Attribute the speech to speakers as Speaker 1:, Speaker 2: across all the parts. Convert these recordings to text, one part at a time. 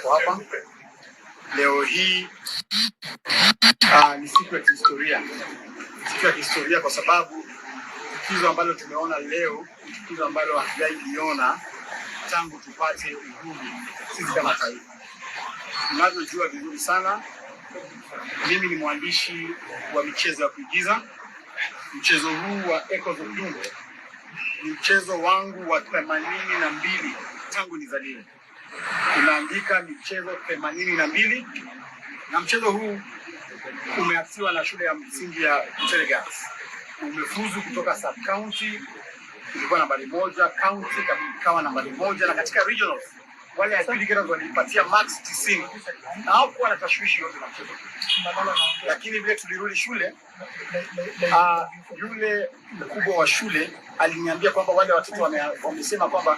Speaker 1: tuko hapa leo hii. Ni siku ya historia. Siku ya historia kwa sababu tukio ambalo tumeona leo, tukio ambalo hatujaiona tangu tupate uhuru sisi kama taifa. Mnavyojua vizuri sana, mimi ni mwandishi wa michezo ya kuigiza. Mchezo huu wa Echoes of Doom ni mchezo wangu wa 82 tangu nizaliwe. Tunaandika michezo 82 na mchezo huu umeasisiwa na shule ya msingi ya Narrates. Umefuzu kutoka sub county, ilikuwa nambari 1, county ikawa nambari 1, na katika regionals wale applicants walipatia max 90 na hapo na tashwishi yote na mchezo. Lakini vile tulirudi shule, yule mkubwa wa shule aliniambia kwamba wale watoto wamesema kwamba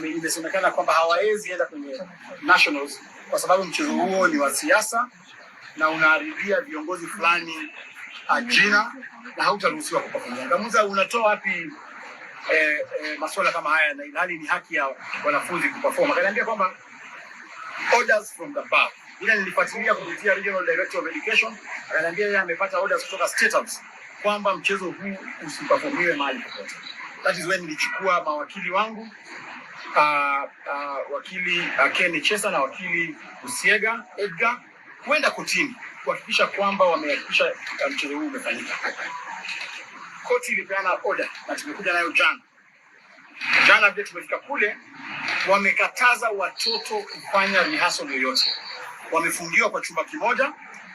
Speaker 1: imesemekana kwamba hawawezi enda kwenye nationals kwa sababu mchezo huo ni wa siasa na unaharibia viongozi fulani jina na hautaruhusiwa kuperform. Ngamuza, unatoa wapi masuala kama haya na hali ni haki ya wanafunzi kuperform? Akaniambia kwamba orders from the bar. Ila nilifuatilia kupitia Regional Director of Education, akaniambia yeye amepata orders kutoka State House kwamba mchezo huu usiperformiwe mahali popote. That is when nilichukua mawakili wangu, wakili Ken Chesa na wakili Usiega Edgar, kwenda kotini kuhakikisha kwamba wamehakikisha mchezo huu umefanyika. Koti ilipeana order na tumekuja nayo jana vile tumefika kule, wamekataza watoto kufanya rehearsal yoyote. Wamefungiwa kwa chumba kimoja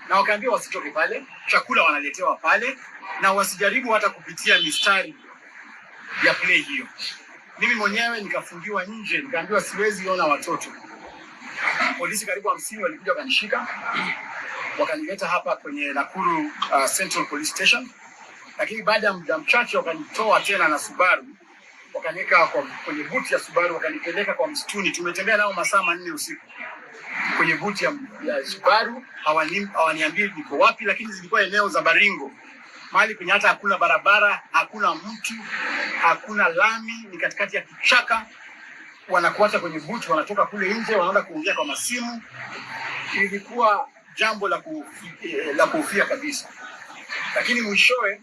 Speaker 1: na wakaambiwa wasitoke pale, chakula wanaletewa pale na wasijaribu hata kupitia mistari ya play hiyo. Mimi mwenyewe nikafungiwa nje, nikaambiwa siwezi ona watoto. Polisi karibu 50 walikuja wakanishika, wakanileta hapa kwenye Nakuru Central Police Station. Lakini baada ya muda mchache wakanitoa tena na Subaru, wakaniweka kwenye buti ya Subaru, wakanipeleka kwa msituni. Tumetembea nao masaa 4 usiku kwenye buti ya Subaru. Hawaniambii niko wapi, lakini zilikuwa eneo za Baringo, mahali kwenye hata hakuna barabara, hakuna mtu, hakuna lami, ni katikati ya kichaka. Wanakuacha kwenye buti, wanatoka kule nje, wanaanza kuongea kwa masimu. Ilikuwa jambo la kuhofia kabisa. Lakini mwishowe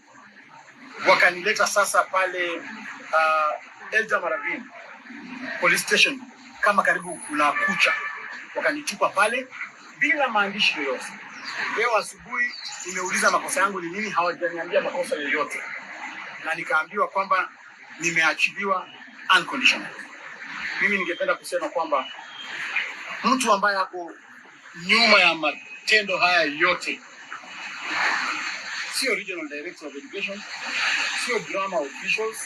Speaker 1: wakanileta sasa pale Elda Maravini Police Station kama karibu kuna kucha. Wakanitupa pale bila maandishi yoyote. Leo asubuhi nimeuliza makosa yangu ni nini, hawajaniambia makosa yoyote. Na nikaambiwa kwamba nimeachiliwa unconditional. Mimi ningependa kusema kwamba mtu ambaye hapo nyuma ya matendo haya yote sio Regional Director of Education, sio drama officials,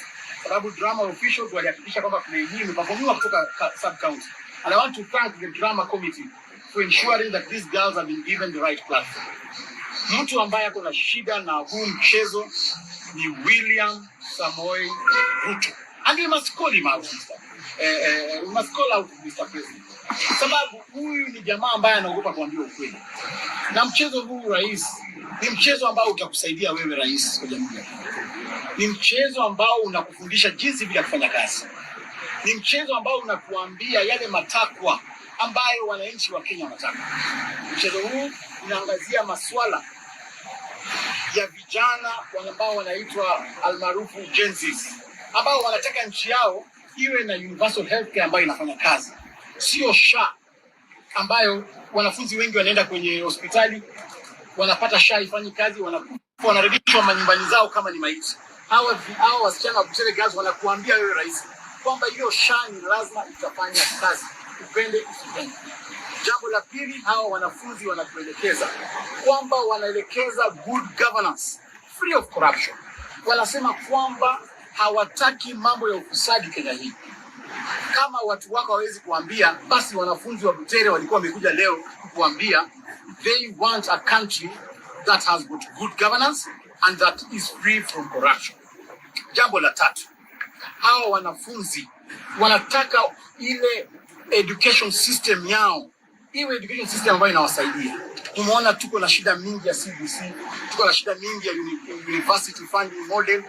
Speaker 1: sababu drama officials walihakikisha kwamba kuna hii imeperformiwa kutoka sub county. And I want to thank the drama committee for ensuring that these girls have been given the right platform. Mtu ambaye ako na shida na huu mchezo ni William Samoei Ruto. And we must call him out, we must call out Mr. President. Sababu huyu ni jamaa ambaye anaogopa kuambia ukweli. Na mchezo huu rais, ni mchezo ambao utakusaidia wewe rais wa jamhuri. Ni mchezo ambao unakufundisha jinsi vile kufanya kazi. Ni mchezo ambao unakuambia yale matakwa ambayo wananchi wa Kenya wanataka. Mchezo huu unaangazia masuala ya vijana ambao wanaitwa almaarufu Gen Z, ambao wanataka nchi yao iwe na universal healthcare ambayo inafanya kazi. Sio SHA ambayo wanafunzi wengi wanaenda kwenye hospitali, wanapata SHA ifanyi kazi, wanarudishwa manyumbani zao kama ni maiti. Hao wasichana wa Butere Girls wanakuambia wewe rais kwamba hiyo SHA ni lazima itafanya kazi, upende usipende. Jambo la pili, hao wanafunzi wanatuelekeza kwamba wanaelekeza good governance, free of corruption. Wanasema kwamba hawataki mambo ya ufisadi Kenya hii. Kama watu wako hawezi kuambia, basi wanafunzi wa Butere walikuwa wamekuja leo kuambia they want a country that has got good governance and that is free from corruption. Jambo la tatu, hao wanafunzi wanataka ile education system yao iwe education system ambayo inawasaidia. Tumeona tuko na shida mingi ya CBC, tuko na shida mingi ya university funding model.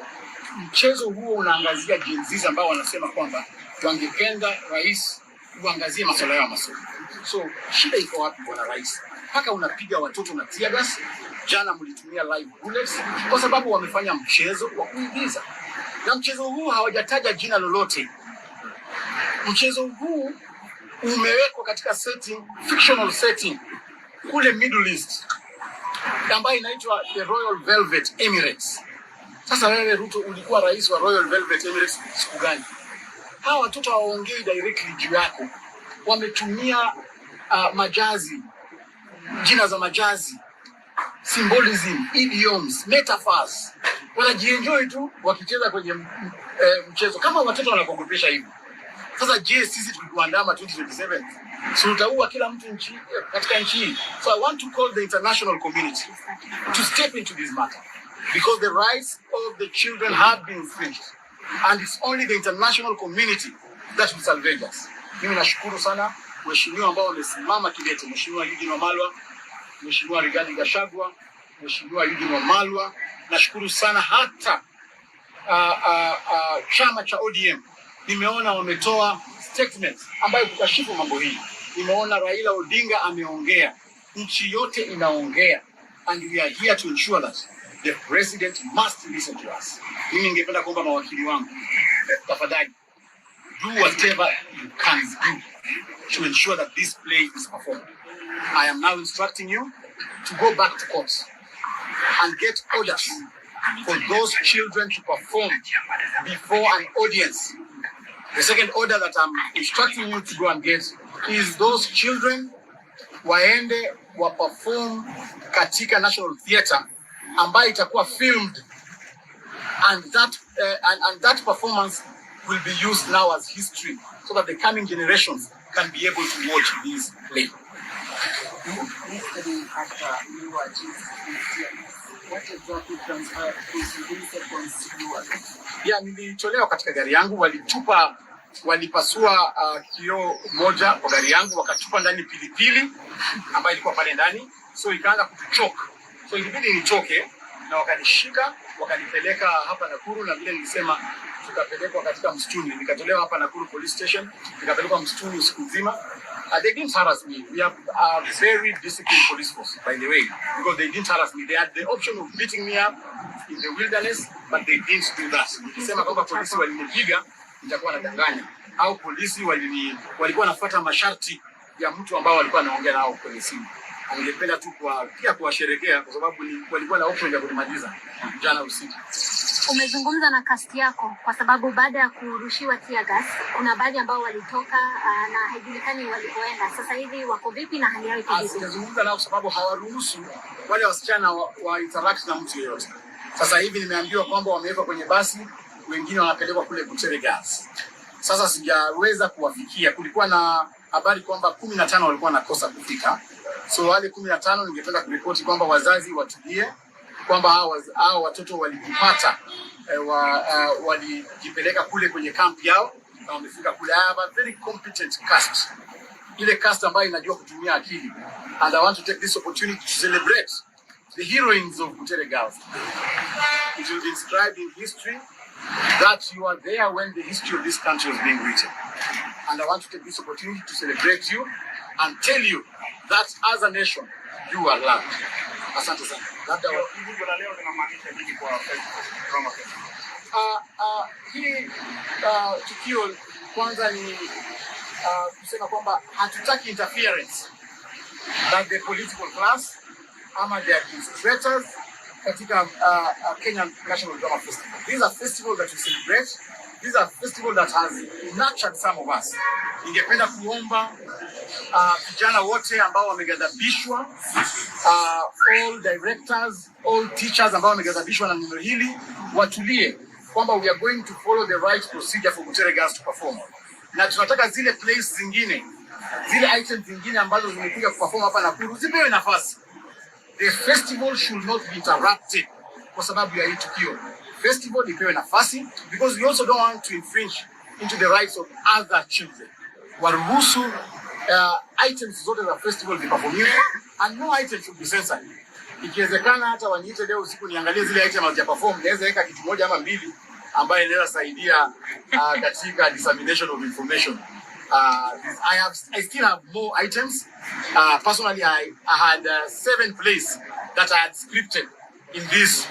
Speaker 1: Mchezo huo unaangazia Gen Z ambao wanasema kwamba wangependa rais uangazie masuala ya masomo. So shida iko wapi bwana rais? Mpaka unapiga watoto na tear gas. Jana mlitumia live bullets kwa sababu wamefanya mchezo wa kuigiza. Na mchezo huu hawajataja jina lolote. Mchezo huu umewekwa katika setting, fictional setting kule Middle East ambayo inaitwa the Royal Velvet Emirates. Sasa wewe Ruto ulikuwa rais wa Royal Velvet Emirates siku gani? Hawa watoto hawaongei directly juu yako. Wametumia majazi, jina za majazi, symbolism, idioms, metaphors. Wanajienjoy tu wakicheza kwenye mchezo kama watoto wanakogopesha hivi. Sasa je, sisi tukikuandama 2027 si utaua kila mtu katika nchi hii? So I want to call the international community to step into this matter because the rights of the children have been infringed and it's only the international community that will salvage us. Mimi nashukuru sana waheshimiwa ambao wamesimama kidete, Mheshimiwa Eugene Wamalwa, Mheshimiwa Rigathi Gachagua, Mheshimiwa Eugene Wamalwa. Nashukuru sana hata chama cha ODM nimeona wametoa statement ambayo kukashifu mambo hii. Nimeona Raila Odinga ameongea, nchi yote inaongea, and we are here to ensure that the president must listen to us. Mimi ningependa kuomba mawakili wangu, tafadhali do whatever you can do to ensure that this play is performed. I am now instructing you to go back to court and get orders for those children to perform before an audience. The second order that I'm instructing you to go and get is those children waende wa perform katika National Theatre ambayo itakuwa filmed, and that performance will be used now as history so that the coming generations can be able to watch this play. What exactly transpired? Nilitolewa katika gari yangu, walipasua kioo moja kwa gari yangu, wakatupa ndani pilipili ambayo ilikuwa pale ndani, so ikaanza kutuchoka. So ilibidi nichoke na wakanishika, wakanipeleka hapa Nakuru, na vile nilisema tukapelekwa katika msituni. Nikatolewa hapa Nakuru police station, nikapelekwa msituni usiku nzima. They didn't harass me. We have a very disciplined police force, by the way, because they didn't harass me. They had the option of beating me up in the wilderness, but they didn't do that. Nikisema kwamba polisi walinipiga, nitakuwa nadanganya. Au polisi walikuwa nafuata masharti ya mtu ambao walikuwa naongea nao kwenye simu. Ningependa tu pia kuwasherehekea kwa sababu walikuwa na option ya kunimaliza jana usiku.
Speaker 2: Umezungumza na cast yako kwa sababu baada ya kurushiwa tear gas kuna baadhi ambao walitoka na haijulikani walipoenda. Sasa hivi wako vipi na hali yao iko vipi?
Speaker 1: Nimezungumza nao kwa sababu hawaruhusu wale wasichana wa interact na mtu yeyote. Sasa hivi nimeambiwa kwamba wamewekwa kwenye basi, wengine wanapelekwa kule kutere gas. Sasa sijaweza kuwafikia. Kulikuwa na habari kwamba 15 walikuwa nakosa kufika. So wale 15 ningependa kuripoti kwamba wazazi watulie, kwamba hao watoto walijipata walijipeleka kule kwenye camp yao na wamefika kule. I have a very competent cast, ile cast ambayo inajua kutumia akili, and I want to take this opportunity to celebrate the heroines of Butere Girls. It will be inscribed in history that you are there when the history of this country was being written, and I want to take this opportunity to celebrate you and tell you that as a nation you are loved. Asante sana. Labda hivi kwa leo tunamaanisha nini kwa drama festival? Hii tukio kwanza ni kusema kwamba hatutaki interference by the political class ama the administrators katika Kenyan National Drama Festival. These are festivals that we celebrate. These are festivals that has nurtured some of us. Ningependa kuomba vijana wote ambao wamegadhabishwa, all directors, all teachers ambao wamegadhabishwa na neno hili, watulie kwamba we are going to follow the right procedure for Butere Girls to perform. Na tunataka zile plays zingine, zile items zingine ambazo zimekuja kuperform hapa Nakuru zipewe nafasi. The festival should not be interrupted kwa sababu ya hii tukio. Festival ipewe nafasi because we also don't want to infringe into the rights of other children. Waruhusu items zote za festival ziperformiwe and no items should be censored. Ikiwezekana hata waniite leo usiku niangalie zile items hazijaperform, naweza weka kitu moja ama mbili ambayo inaweza saidia katika dissemination of information I still have more items. Personally, I had 7 plays that I had scripted in this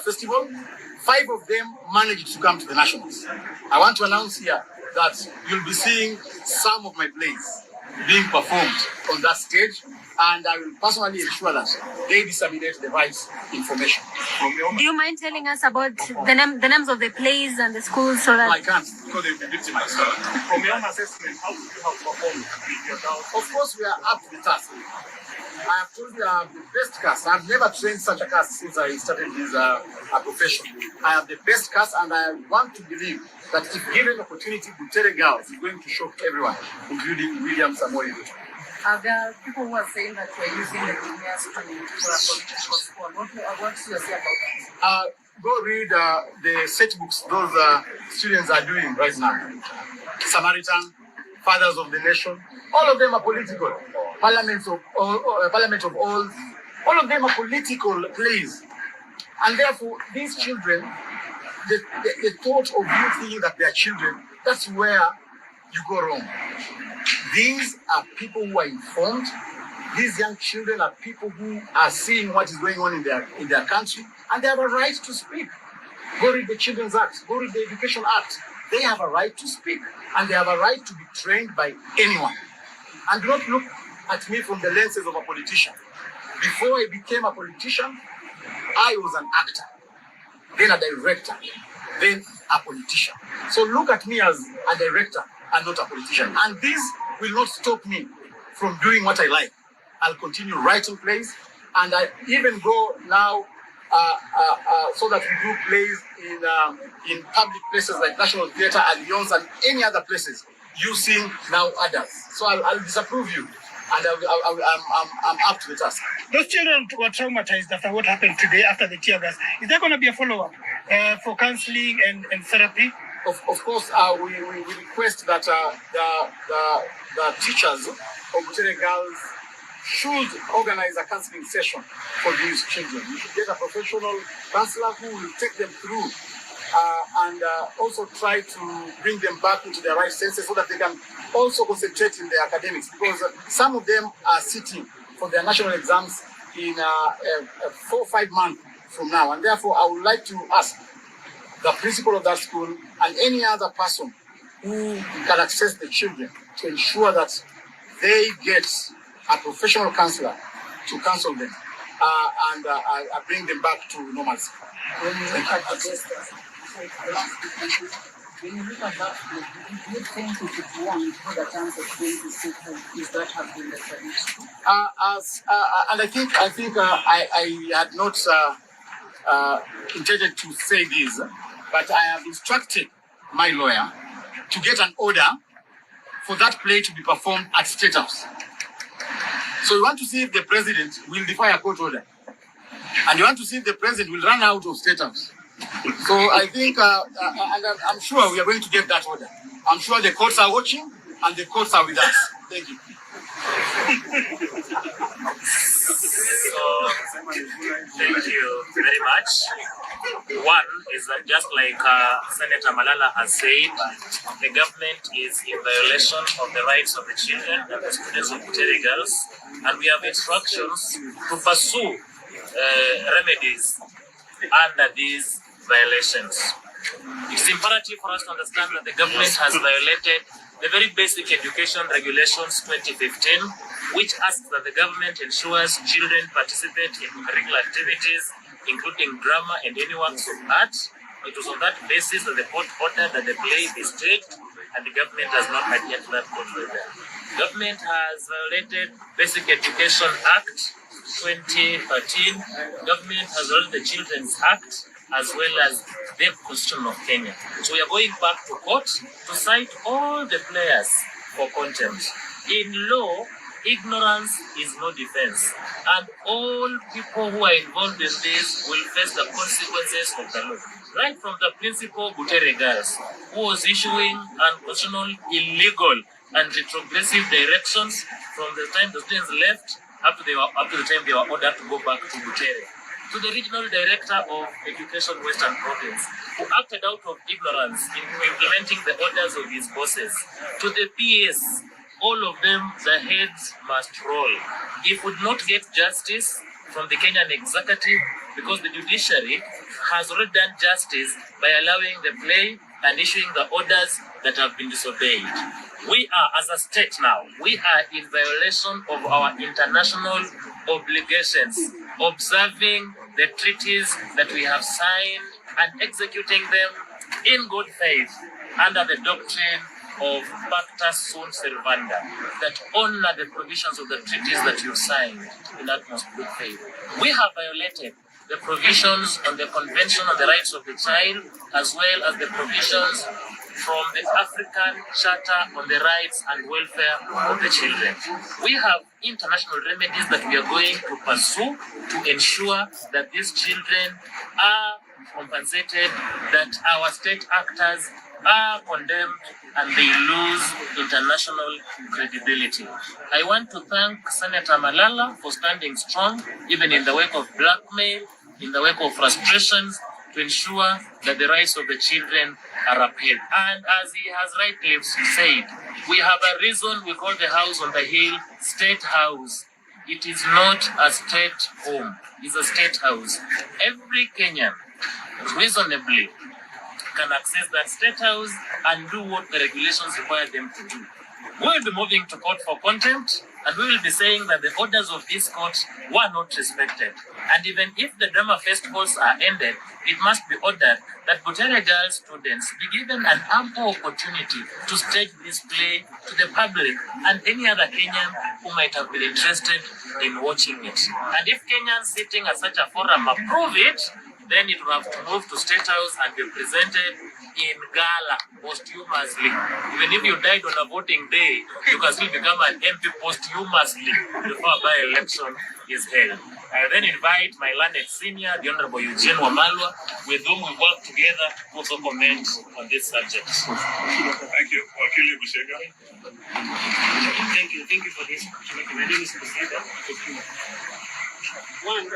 Speaker 1: festival. 5 of them managed to come to the nationals. I want to announce here that you'll be seeing some of my plays being performed on that stage, and I will personally ensure that they disseminate the right information.
Speaker 2: Do you mind telling us about the names of the plays and the schools so that...
Speaker 1: No, I can't, because they'll be victimized.
Speaker 3: From your own assessment, how would you have performed with your doubt?
Speaker 1: Of course, we are up to the task. I have told you I have the best cast. I've never trained such a cast since I started this profession. I have the best cast, and I want to believe that if given the opportunity, Butere Girls is going to shock everyone, including William Samoei.
Speaker 4: There are people who are saying that we're using the juniors for a political squad. What's your say about that?
Speaker 1: Go read the set books those students are doing right now. Samaritan, Fathers of the Nation, all of them are political. Parliament of all of them are political plays. And therefore, these children, the thought of you thinking that they are children, that's where you go wrong. These are people who are informed. These young children are people who are seeing what is going on in their country, and they have a right to speak. Go read the Children's Act. Go read the Education Act. They have a right to speak, and they have a right to be trained by anyone. And do not look at me from the lenses of a politician. Before I became a politician, I was an actor, then a director, then a politician. So look at me as a director and not a politician. And this will not stop me from doing what I like. I'll continue writing plays, and I even go now so that we do plays in public places like National Theatre, Alliance, and any other places using now adults. So I'll disapprove you, and I'm up to the task.
Speaker 5: Those children were traumatized after what happened today, after the tear gas. Is there going to be a follow-up for counseling and therapy?
Speaker 1: Of course, we request that the teachers of Butere Girls should organize a counseling session for these children. We should get a professional counselor who will take them through and also try to bring them back into their right senses so that they can also concentrate in their academics, because some of them are sitting for their national exams in 4 or 5 months from now. And therefore, I would like to ask the principal of that school and any other person who can access the children to ensure that they get a professional counselor to counsel them and bring them back to normalcy.
Speaker 4: When you look at this, when you look at that, do you think if it won for the chance of going to state home, is that have been the tradition?
Speaker 1: And I think I had not intended to say this, but I have instructed my lawyer to get an order for that play to be performed at State House. So we want to see if the president will defy a court order, and you want to see if the president will run out of State House. So I think, and I'm sure we are going to get that order. I'm sure the courts are watching, and the courts are with us. Thank you.
Speaker 3: So, thank you very much. One is that just like Senator Malala has said, the government is in violation of the rights of the children and the students of Butere Girls, and we have instructions to pursue remedies under these violations. It is imperative for us to understand that the government has violated the very basic education regulations 2015, which asks that the government ensures children participate in curricular activities, including drama and any works of art. It was on that basis that the court ordered that the play be staged, and the government has not adhered to that court order. The government has violated Basic Education Act 2013. The government has violated the Children's Act, as well as the Constitution of Kenya. So we are going back to court to cite all the players for contempt. In law, ignorance is no defense, and all people who are involved in this will face the consequences of the law. Right from the principal Butere Girls, who was issuing unconstitutional, illegal, and retrogressive directions from the time the students left up to the time they were ordered to go back to Butere. to the Regional Director of Education Western Province, who acted out of ignorance in implementing the orders of his bosses, to the PS, all of them, the heads must roll. If we would not get justice from the Kenyan executive, because the judiciary has already done justice by allowing the play and issuing the orders that have been disobeyed. We are, as a state now, we are in violation of our international obligations, observing the treaties that we have signed and executing them in good faith under the doctrine of Pacta Sunt Servanda, that honor the provisions of the treaties that you signed in utmost good faith. We have violated the provisions on the Convention on the Rights of the Child, as well as the provisions from the African Charter on the Rights and Welfare of the Children. We have international remedies that we are going to pursue to ensure that these children are compensated, that our state actors are condemned and they lose international credibility. I want to thank Senator Malala for standing strong, even in the wake of blackmail, in the wake of frustrations, to ensure that the rights of the children are upheld. And as he has rightly said, we have a reason we call the house on the hill State House. It is not a state home, it's a state house. Every Kenyan reasonably can access that state house and do what the regulations require them to do. We will be moving to court for contempt, and we will be saying that the orders of this court were not respected. And even if the drama festivals are ended, it must be ordered that Butere Girls students be given an ample opportunity to stage this play to the public and any other Kenyan who might have been interested in watching it. And if Kenyans sitting at such a forum approve it, then it will have to move to State House and be presented in gala posthumously. Even if you died on a voting day, you can still become an MP posthumously before a by-election is held. I then invite my learned senior, the Honorable Eugene Wamalwa, with whom we work together to also comment on this subject.
Speaker 6: Thank you. Wakili Bushega.
Speaker 7: Thank you for this opportunity. My name is Bushega. One,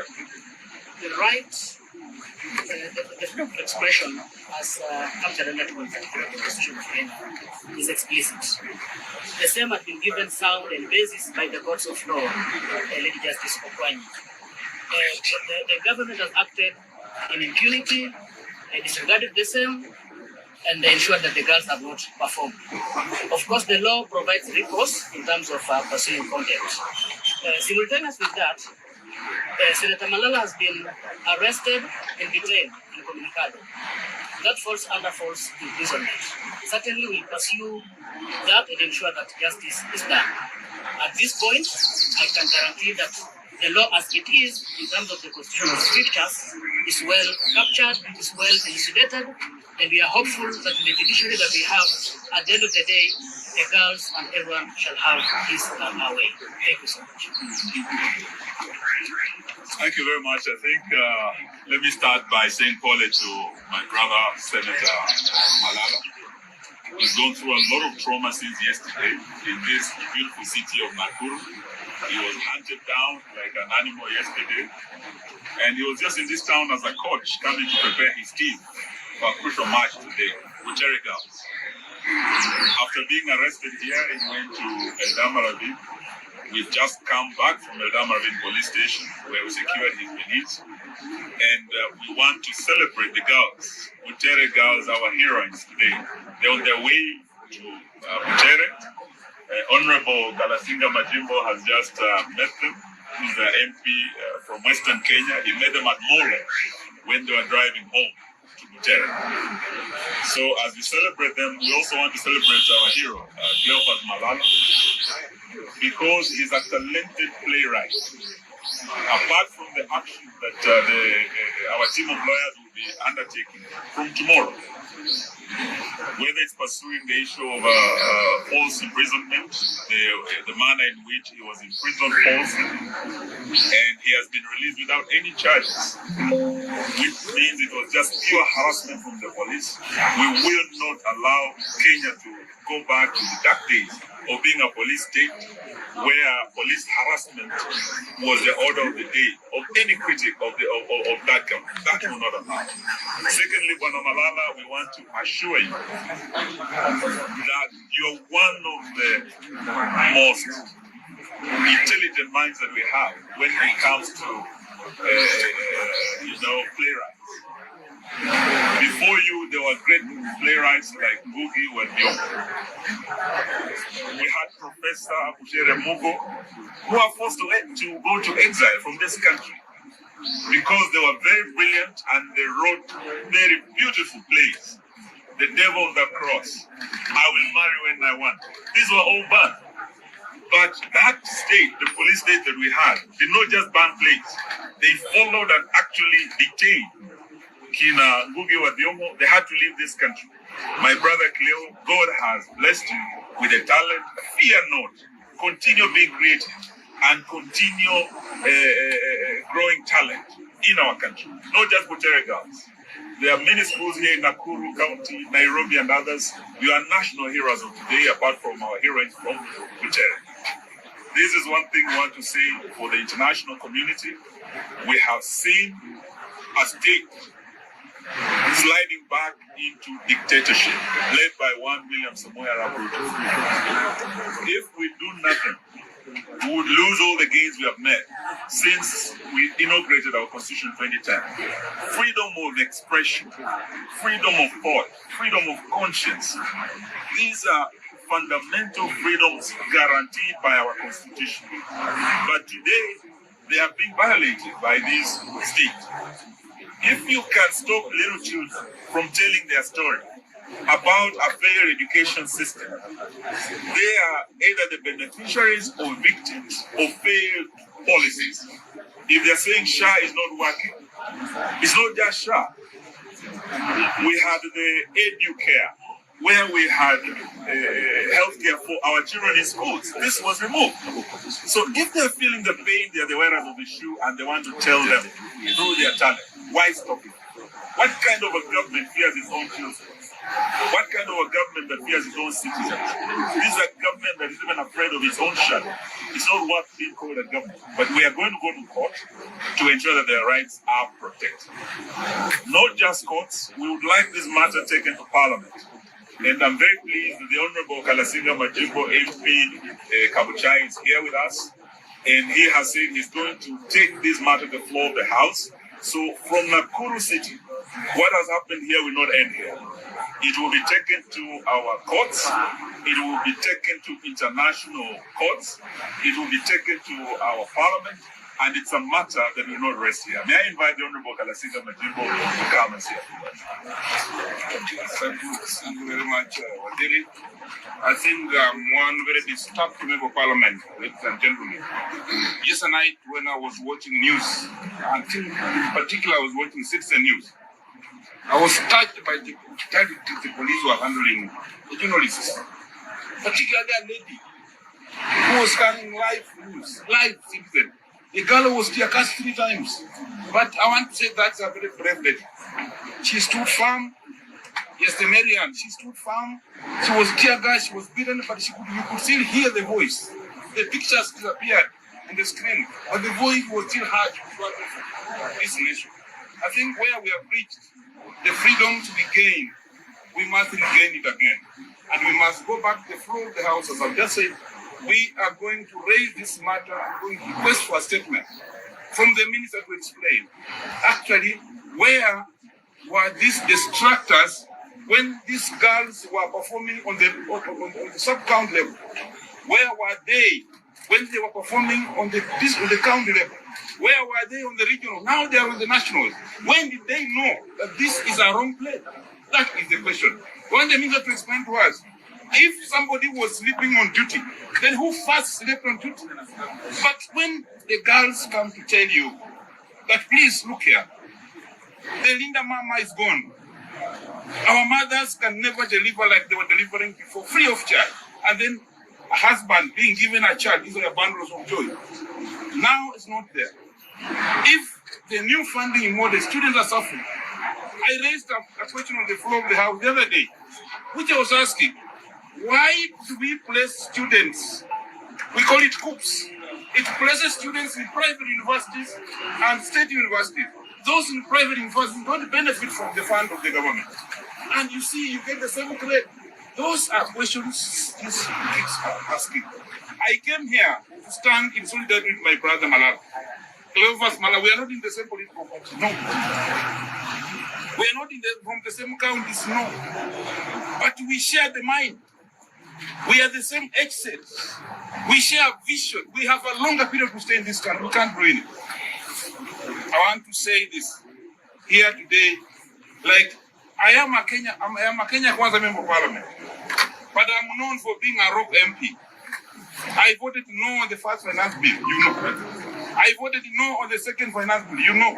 Speaker 7: the right, the freedom of expression as captured under Article 33 of the Constitution of Kenya is explicit. The same had been given sound and basis by the courts of law, Lady Justice Okwanyi. The government has acted in impunity, disregarded the same, and they ensured that the girls have not performed. Of course, the law provides recourse in terms of pursuing contempt. Simultaneous with that, Senator Malala has been arrested and detained in Communicado. That falls under false imprisonment. Certainly, we pursue that and ensure that justice is done. At this point, I can guarantee that the law as it is, in terms of the constitutional scriptures, is well captured, is well elucidated, and we are hopeful that in the judiciary that we have, at the end of the day, the girls and everyone shall have this our way. Thank you so much.
Speaker 6: Thank you very much. I think let me start by saying Paule to my brother, Senator Malala. He's gone through a lot of trauma since yesterday in this beautiful city of Nakuru. He was hunted down like an animal yesterday, and he was just in this town as a coach coming to prepare his team for a crucial match today, Butere Girls. After being arrested here, he went to Eldama Ravine. We've just come back from Eldama Ravine police station where we secured his release, and we want to celebrate the girls, Butere Girls, our heroines today. They're on their way to Butere. Honorable Galasinga Majimbo has just met them. He's the MP from Western Kenya. He met them at Molo when they were driving home to Butere. So as we celebrate them, we also want to celebrate our hero, Cleophas Malala, because he's a talented playwright. Apart from the action that our team of lawyers will be undertaking from tomorrow, whether it's pursuing the issue of false imprisonment, the manner in which he was imprisoned falsely, and he has been released without any charges, which means it was just pure harassment from the police. We will not allow Kenya to go back to the dark days of being a police state where police harassment was the order of the day of any critic of that government. That will not allow. Secondly, Bwana Malala, we want to assure you that you're one of the most intelligent minds that we have when it comes to playwrights. Before you, there were great playwrights like Ngugi wa Thiong'o. We had Professor Ushere Mugo, who were forced to go to exile from this country because they were very brilliant and they wrote very beautiful plays. The Devil on the Cross, I Will Marry When I Want. These were all banned. But that state, the police state that we had, did not just ban plays. They followed and actually detained Kina Ngugi wa Thiong'o. They had to leave this country. My brother Cleo, God has blessed you with a talent. Fear not. Continue being creative and continue growing talent in our country. Not just Butere girls. There are many schools here in Nakuru County, Nairobi and others. You are national heroes of today, apart from our heroes from Butere. This is one thing we want to say for the international community. We have seen a state sliding back into dictatorship led by one William Samoei Arap Ruto. If we do nothing, we would lose all the gains we have made since we inaugurated our constitution in 2010. Freedom of expression, freedom of thought, freedom of conscience. These are fundamental freedoms guaranteed by our constitution. But today, they are being violated by this state. If you can stop little children from telling their story about a fair education system, they are either the beneficiaries or victims of failed policies. If they're saying SHA is not working, it's not just SHA. We had the EduCare, where we had healthcare for our children in schools. This was removed. So if they're feeling the pain, they're the wearers of the shoe, and they want to tell them through their talent, why stop it? What kind of a government fears its own children? What kind of a government that fears its own citizens? This is a government that is even afraid of its own shadow. It's not worth being called a government. But we are going to go to court to ensure that their rights are protected. Not just courts. We would like this matter taken to Parliament. And I'm very pleased that the Honorable Kalasinga Majibo MP Kabuchai is here with us. And he has said he's going to take this matter to the floor of the House. So from Nakuru City, what has happened here will not end here. It will be taken to our courts. It will be taken to international courts. It will be taken to our parliament. And it's a matter that will not rest here. May I invite the Honorable Kalasinga Majibo to come and say a few words.
Speaker 8: Thank you very much, Wadiri. I think one very disturbed member of parliament, ladies and gentlemen. Yesterday night when I was watching news, until in particular I was watching Citizen News, I was touched by the police were handling the journalists, particularly a lady who was carrying live news, live Citizen. The girl was tear gassed 3 times. But I want to say that's a very brave lady. She stood firm. Yes, the Marian, she stood firm. She was tear gassed, she was beaten, but you could still hear the voice. The pictures disappeared on the screen, but the voice was still heard throughout this nation. I think where we have reached the freedom to be gained, we must regain it again. And we must go back to the floor of the House, as I've just said. We are going to raise this matter and going to request for a statement from the minister to explain actually where were these distractors when these girls were performing on the sub-county level. Where were they when they were performing on the county level? Where were they on the regional? Now they are on the national. When did they know that this is a wrong play? That is the question. I want the minister to explain to us. If somebody was sleeping on duty, then who first slept on duty? But when the girls come to tell you that, please look here, the Linda Mama is gone. Our mothers can never deliver like they were delivering before, free of charge. And then a husband being given a child, these are bundles of joy. Now it's not there. If the new funding in more, the students are suffering. I raised a question on the floor of the House the other day, which I was asking, why do we place students We call it COOPS. It places students in private universities and state universities. Those in private universities don't benefit from the fund of the government. And you see, you get the same grade. Those are questions these kids are asking. I came here to stand in solidarity with my brother Malala. Cleophas, Malala, we are not in the same political party, no. We are not from the same counties, no. But we share the mind. We are the same age set. We share vision. We have a longer period to stay in this country. We can't ruin it. I want to say this here today, like I am a Kenya Kwanza member of parliament, but I'm known for being a rock MP. I voted no on the first finance bill, you know. I voted no on the second finance bill, you know.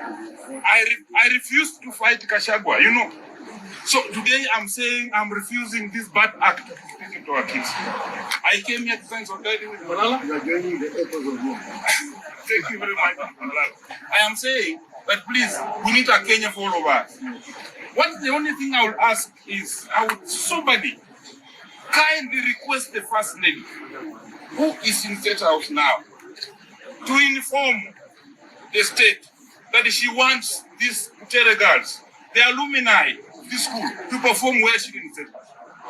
Speaker 8: I refused to fight Kashagwa, you know. So today I'm saying I'm refusing this bad act to our kids. I came here to sign solidarity with Malala. You are joining the echoes of war. Thank you very much, Malala. I am saying that please, we need a Kenya for all of us. What the only thing I will ask is, I would soberly, kindly request the First Lady, who is in State House now, to inform the state that she wants these Butere girls, the alumni of this school, to perform where she didn't.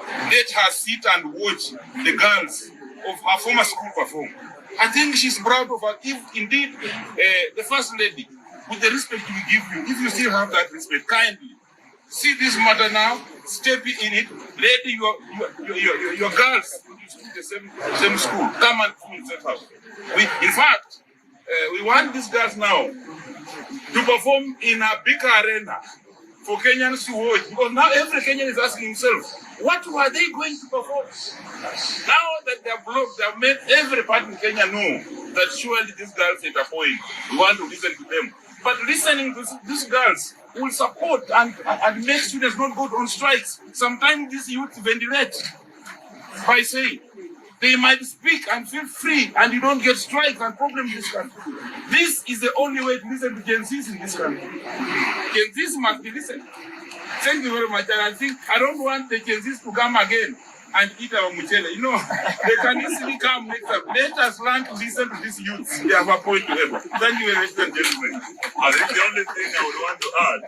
Speaker 8: Let her sit and watch the girls of her former school perform. I think she's proud of her. If indeed the First Lady, with the respect we give you, if you still have that respect, kindly see this matter now, step in it, let your girls in the same school come and perform in house. In fact, we want these girls now to perform in a big arena for Kenyans to watch, because now every Kenyan is asking himself, what were they going to perform? Now that they have made every part in Kenya know that surely these girls at a point, we want to listen to them. But listening to these girls will support and make students not go on strikes. Sometimes these youth ventilate by saying they might speak and feel free, and you don't get strikes and problems in this country. This is the only way to listen to Gen Zs in this country. Gen Zs must be listened. Thank you very much. And I think I don't want the Gen Zs to come again and eat our muchele. You know, they can easily come next time. Let us learn to listen to these youths. They have a point to ever. Thank you very much, gentlemen.
Speaker 6: I think the only thing I would want to add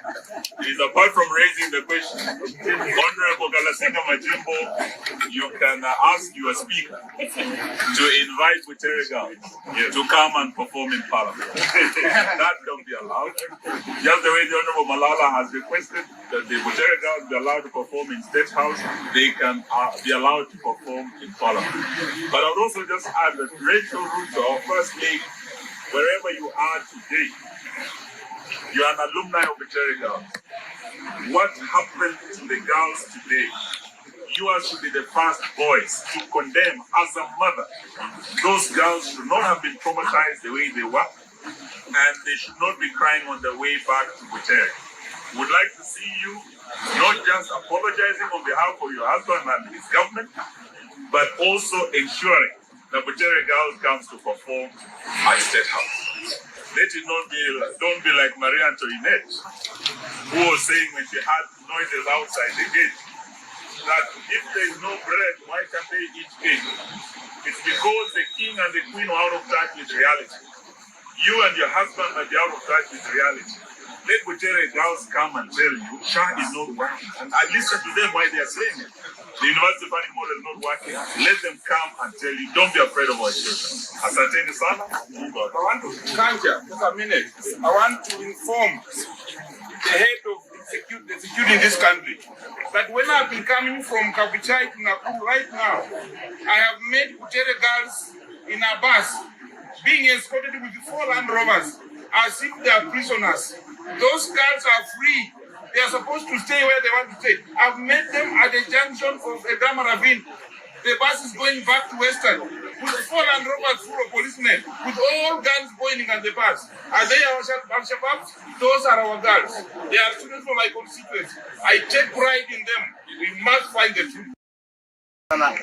Speaker 6: is, apart from raising the question, Honorable Galasinga Majimbo, you can ask your speaker to invite Butere girls to come and perform in Parliament. That can be allowed. Just the way the Honorable Malala has requested that the Butere girls be allowed to perform in State House, they can be allowed to perform in Parliament. But I would also just add that Rachel Ruto, our First Lady, wherever you are today, you are an alumni of the Butere girls. What happened to the girls today? You should be the first voice to condemn as a mother. Those girls should not have been traumatized the way they were, and they should not be crying on their way back to Butere. Would like to see you not just apologizing on behalf of your husband and his government, but also ensuring that Butere girls comes to perform at State House. Let it not be, don't be like Marie Antoinette, who was saying when she had noises outside the gate, that if there is no bread, why can't they eat cake? It's because the king and the queen are out of touch with reality. You and your husband might be out of touch with reality. Let Butere girls come and tell you, Shah is not working. And I listen to them while they are saying it. The university funding model is not working. Let them come and tell you, don't be afraid of our children. Asanteni sana.
Speaker 8: I want to Kanja, just a minute. I want to inform the head of the security in this country that when I've been coming from Kabuchai to Nakuru right now, I have met Butere girls in a bus being escorted with 4 Land Rovers as if they are prisoners. Those girls are free. They are supposed to stay where they want to stay. I've met them at the junction of Edama Ravine. The bus is going back to Western with 4 Land Rovers full of policemen, with all guns pointing at the bus. Are they our Shababs? Those are our girls. They are students from my constituency. I take pride in them. We must find the truth.